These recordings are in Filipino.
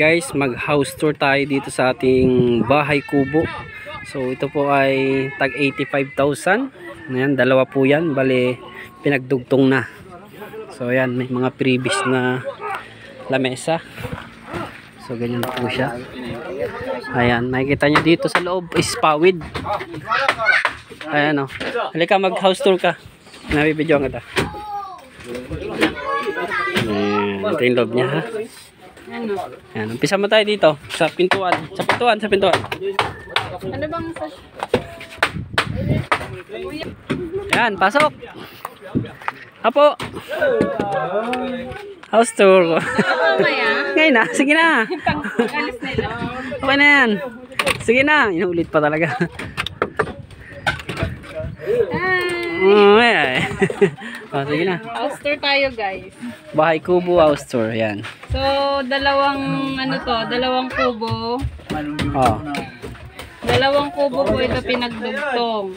guys, mag house tour tayo dito sa ating bahay kubo. So ito po ay tag 85,000. Ayan, dalawa po yan, bali pinagdugtong na. So ayan, may mga previous na lamesa. So ganyan po siya. Ayan, makikita nyo dito sa loob is pawid. Ayan o, halika mag house tour ka. Nabibidyoan kita. Ayan, ito yung loob niya ha. Ayan, umpisa mo tayo dito sa pintuan. Sa pintuan. Ano bang Ayan, pasok. Apo. House tour. Ngayon na, sige na. Okay na yan. Sige na, inuulit pa talaga. Oh, sige na. house tour tayo, guys. Bahay kubo house tour, yan. So, dalawang kubo. Oh. Dalawang kubo po ito pinagdugtong.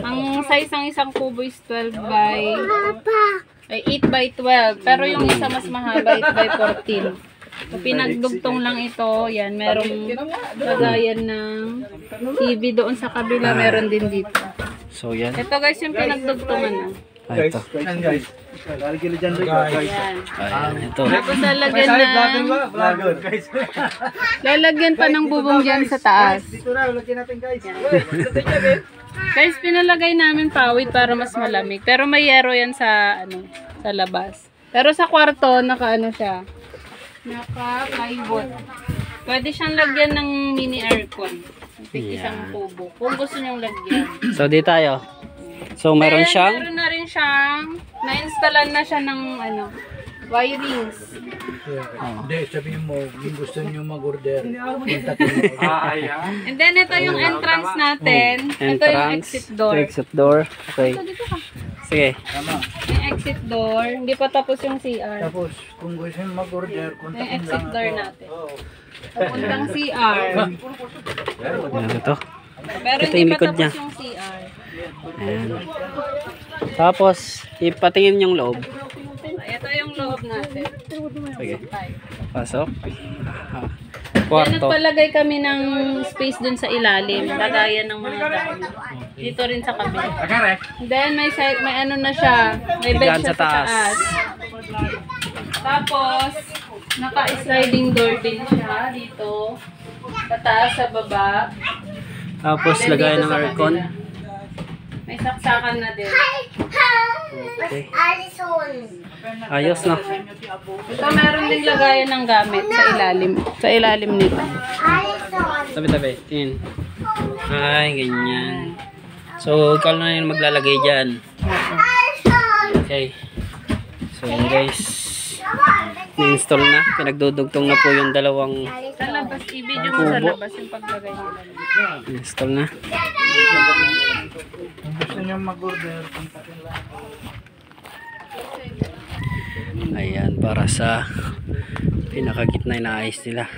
Ang size ng isang kubo is 8 by 12. Pero yung isa mas mahaba, 8 by 14. So, pinagdugtong lang ito. Yan, merong lagayan ng TV doon sa kabila. Meron din dito. So, yan. Ito guys, yung pinagdugtongan na. Ito. Guys. Yan. Ayan, ito. Tapos lalagyan pa ng bubong dyan sa taas. Guys, pinalagay namin pawid para mas malamig. Pero may yero yan sa sa labas. Pero sa kwarto, naka plywood. Pwede siyang lagyan ng mini aircon. Isang kubo. Kung gusto niyong lagyan. So, di tayo. So, meron siyang Meron na rin siyang na-installan na siya ng wirings. Hindi, sabihin mo, kung gusto niyo mag-order. And then, ito yung entrance natin. Ito yung exit door. Exit door. Okay. Dito ka. Sige. Yung exit door. Hindi pa tapos yung CR. Tapos, kung gusto niyo mag-order, Yung kontakin exit lang door ako. natin. Papuntang CR. Ayan, ito. Pero Ito hindi yung pa likod tapos niya. yung CR. Ayan. Tapos, ipatingin yung loob. Ito yung loob natin. Sige. Pasok. Kaya Kwarto. nagpalagay kami ng space dun sa ilalim. Lagayan ng mga dami. Dito rin sa kabila. Then may ano na siya. May bed Higaan siya sa sa taas. taas. Tapos, naka-sliding door din siya dito. Sa taas, sa baba. Tapos, Then lagayan dito ng sa aircon. kabila. May saksakan na din. Okay. Ayos na. Ito meron din lagayan ng gamit sa ilalim. Sa ilalim nito. Tabi-tabi. Tingin. Ay, ganyan. So, ikaw na yung maglalagay dyan. Okay. So, yun guys. Ni-install na. Pinagdudugtong na po yung dalawang Sa labas, i-video mo sa labas yung paglagay nila. install na. Kung gusto niyo mag-order, kontakin lang ako. Ayan, para sa pinakagitna na ayos nila.